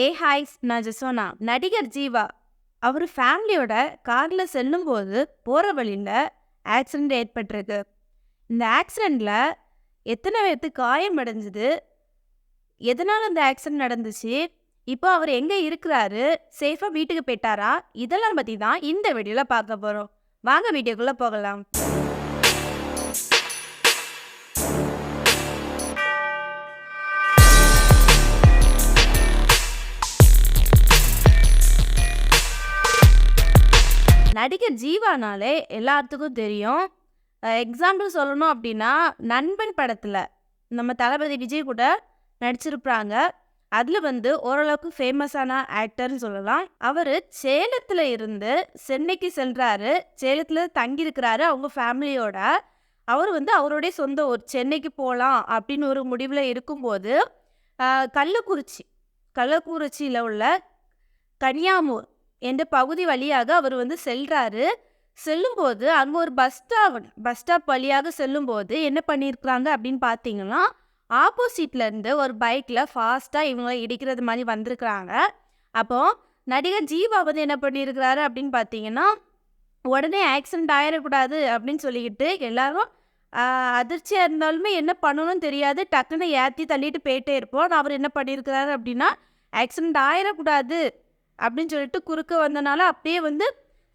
Hi நான் ஜெசோனா. நடிகர் ஜீவா அவர் ஃபேமிலியோட கார்ல செல்லும்போது போற வழியில ஆக்சிடென்ட் ஏற்பட்டிருக்கு. இந்த ஆக்சிடென்ட்ல எத்தனை பேத்துக்கு காயம் அடைஞ்சது? எதனால இந்த ஆக்சிடென்ட் நடந்துச்சு? இப்போ அவர் எங்க இருக்கிறாரு? சேஃபா வீட்டுக்கு போயிட்டாரா? இதெல்லாம் பத்தி தான் இந்த வீடியோல பார்க்க போறோம். வாங்க வீடியோக்குள்ள போகலாம். நடிகர் ஜீவானாலே எல்லாத்துக்கும் தெரியும். எக்ஸாம்பிள் சொல்லணும் அப்படின்னா, நண்பன் படத்தில் நம்ம தளபதி விஜய் கூட நடிச்சிருப்பாங்க. அதில் வந்து ஓரளவுக்கு ஃபேமஸான ஆக்டர்னு சொல்லலாம். அவர் சேலத்தில் இருந்து சென்னைக்கு செல்கிறாரு. சேலத்தில் தங்கியிருக்கிறாரு அவங்க ஃபேமிலியோட. அவர் வந்து அவருடைய சொந்த ஊர் சென்னைக்கு போகலாம் அப்படின்னு ஒரு முடிவில் இருக்கும்போது கள்ளக்குறிச்சியில் உள்ள கனியாமூர் என்ற பகுதி வழியாக அவர் வந்து செல்லும்போது அங்கே ஒரு பஸ் ஸ்டாப் வழியாக செல்லும்போது என்ன பண்ணியிருக்கிறாங்க அப்படின்னு பார்த்தீங்கன்னா, ஆப்போசிட்லேருந்து ஒரு பைக்கில் ஃபாஸ்ட்டாக இவங்களை இடிக்கிறது மாதிரி வந்திருக்கிறாங்க. அப்போது நடிகர் ஜீவா வந்து என்ன பண்ணியிருக்கிறாரு அப்படின்னு பார்த்தீங்கன்னா, உடனே ஆக்சிடென்ட் ஆகிடக்கூடாது அப்படின்னு சொல்லிக்கிட்டு எல்லாரும் அதிர்ச்சியாக இருந்தாலுமே என்ன பண்ணணும்னு தெரியாது, டக்குன்னு ஏற்றி தள்ளிட்டு போயிட்டே இருப்போம். அவர் என்ன பண்ணியிருக்கிறாரு அப்படின்னா, ஆக்சிடென்ட் ஆகிடக்கூடாது அப்படின்னு சொல்லிட்டு குறுக்க வந்தனால அப்படியே வந்து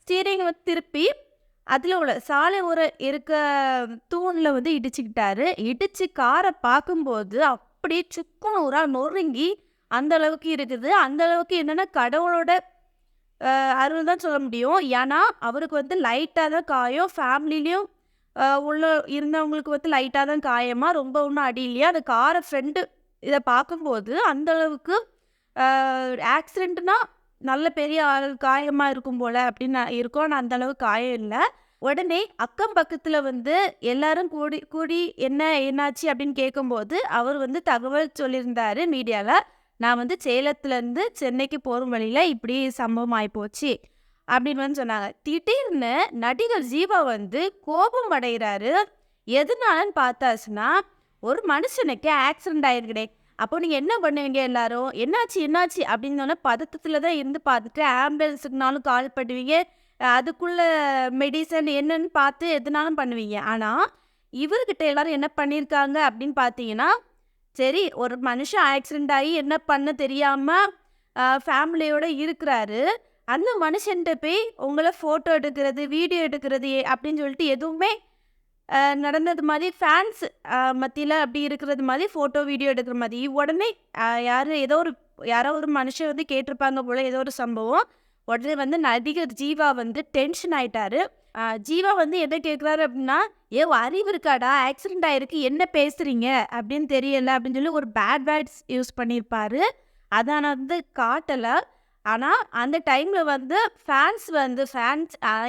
ஸ்டீரிங் வந்து திருப்பி அதில் உள்ள சாலை இருக்க தூணில் வந்து இடிச்சுக்கிட்டாரு. இடித்து காரை பார்க்கும்போது அப்படியே சுக்குநூறாக நொறுங்கி அந்த அளவுக்கு இருக்குது. அந்த அளவுக்கு என்னென்னா கடவுளோட அருள் தான் சொல்ல முடியும். ஏன்னா அவருக்கு வந்து லைட்டாக தான் காயம், ஃபேமிலிலையும் உள்ள இருந்தவங்களுக்கு வந்து லைட்டாக தான் காயமாக, ரொம்ப ஒன்றும் அடி இல்லையா. அந்த காரை ஃப்ரெண்டு இதை பார்க்கும்போது அந்த அளவுக்கு ஆக்சிடென்ட்னா நல்ல பெரிய காயமாக இருக்கும் போல் அப்படின்னு இருக்கும். ஆனால் அந்தளவுக்கு காயம் இல்லை. உடனே அக்கம் பக்கத்தில் வந்து எல்லாரும் கூடி என்னாச்சு அப்படின்னு கேட்கும்போது அவர் வந்து தகவல் சொல்லியிருந்தார் மீடியாவில். நான் வந்து சேலத்துலேருந்து சென்னைக்கு போகிற வழியில் இப்படி சம்பவம் ஆகிப்போச்சு அப்படின்னு வந்து சொன்னாங்க. திடீர்னு நடிகர் ஜீவா வந்து கோபம் அடைகிறாரு. எதனாலன்னு பார்த்தாச்சுன்னா, ஒரு மனுஷனுக்கு ஆக்சிடென்ட் ஆயிருக்கடே, அப்போ நீங்கள் என்ன பண்ணுவீங்க? எல்லாரும் என்னாச்சு அப்படின்னோடனே பதட்டத்தில் தான் இருந்து பார்த்துட்டு ஆம்புலன்ஸுக்குனாலும் கால் பண்ணுவீங்க, அதுக்குள்ளே மெடிசன் என்னன்னு பார்த்து எதுனாலும் பண்ணுவீங்க. ஆனால் இவர்கிட்ட எல்லாரும் என்ன பண்ணியிருக்காங்க அப்படின்னு பார்த்தீங்கன்னா, சரி ஒரு மனுஷன் ஆக்சிடென்ட் ஆகி என்ன பண்ண தெரியாமல் ஃபேமிலியோடு இருக்கிறாரு, அந்த மனுஷன்கிட்ட போய் உங்களை ஃபோட்டோ எடுக்கிறது, வீடியோ எடுக்கிறது அப்படின்னு சொல்லிட்டு எதுவுமே நடந்தது மாதிரி ஃபேன்ஸ் மத்தியில் அப்படி இருக்கிறது மாதிரி ஃபோட்டோ வீடியோ எடுக்கிற மாதிரி உடனே யாரோ ஒரு மனுஷன் வந்து கேட்டிருப்பாங்க போல் ஏதோ ஒரு சம்பவம். உடனே வந்து நடிகர் ஜீவா வந்து டென்ஷன் ஆகிட்டாரு. ஜீவா வந்து எதை கேட்குறாரு அப்படின்னா, அறிவு இருக்காடா, ஆக்சிடென்ட் ஆகிருக்கு, என்ன பேசுகிறீங்க அப்படின்னு தெரியலை அப்படின்னு சொல்லி ஒரு பேட் வேர்ட்ஸ் யூஸ் பண்ணியிருப்பார். அதை நான் வந்து காட்டலை. ஆனால் அந்த டைமில் வந்து ஃபேன்ஸ்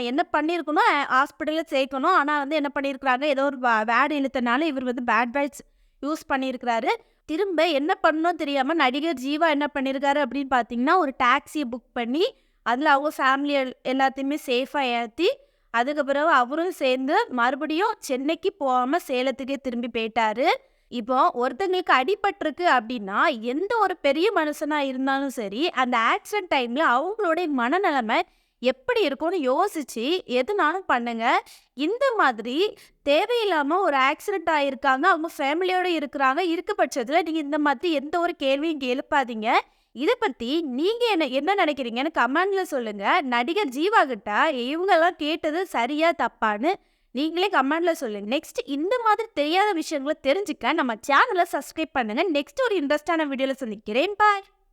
என்ன பண்ணியிருக்கணும், ஹாஸ்பிட்டலில் சேர்க்கணும். ஆனால் வந்து என்ன பண்ணியிருக்கிறாங்க, ஏதோ ஒரு வேர்டு இழுத்தனால இவர் வந்து பேட் வேர்ட்ஸ் யூஸ் பண்ணியிருக்கிறாரு. திரும்ப என்ன பண்ணணும் தெரியாமல் நடிகர் ஜீவா என்ன பண்ணியிருக்காரு அப்படின்னு பார்த்தீங்கன்னா, ஒரு டாக்ஸியை புக் பண்ணி அதில் அவங்க ஃபேமிலி எல்லாத்தையுமே சேஃபாக ஏற்றி அதுக்கப்புறம் அவரும் சேர்ந்து மறுபடியும் சென்னைக்கு போகாமல் சேலத்துக்கே திரும்பி போயிட்டாரு. இப்போ ஒருத்தங்களுக்கு அடிபட்டிருக்கு அப்படின்னா, எந்த ஒரு பெரிய மனுஷனாக இருந்தாலும் சரி, அந்த ஆக்சிடென்ட் டைமில் அவங்களுடைய மனநிலைமை எப்படி இருக்கும்னு யோசிச்சு எதுனாலும் பண்ணுங்க. இந்த மாதிரி தேவையில்லாமல் ஒரு ஆக்சிடென்ட் ஆகியிருக்காங்க, அவங்க ஃபேமிலியோடு இருக்கிறாங்க, இருக்க பட்சத்தில் நீங்கள் இந்த மாதிரி எந்த ஒரு கேள்வியும் எழுப்பாதீங்க. இதை பற்றி நீங்கள் என்ன நினைக்கிறீங்கன்னு கமெண்டில் சொல்லுங்கள். நடிகர் ஜீவா கிட்ட இவங்கெல்லாம் கேட்டது சரியா தப்பான்னு நீங்களே கமெண்ட்ல சொல்லுங்க. நெக்ஸ்ட் இந்த மாதிரி தெரியாத விஷயங்களை தெரிஞ்சுக்க நம்ம சேனலை சப்ஸ்கிரைப் பண்ணுங்க. நெக்ஸ்ட் ஒரு இன்ட்ரெஸ்டான வீடியோல சந்திக்கிறேன். பாய்.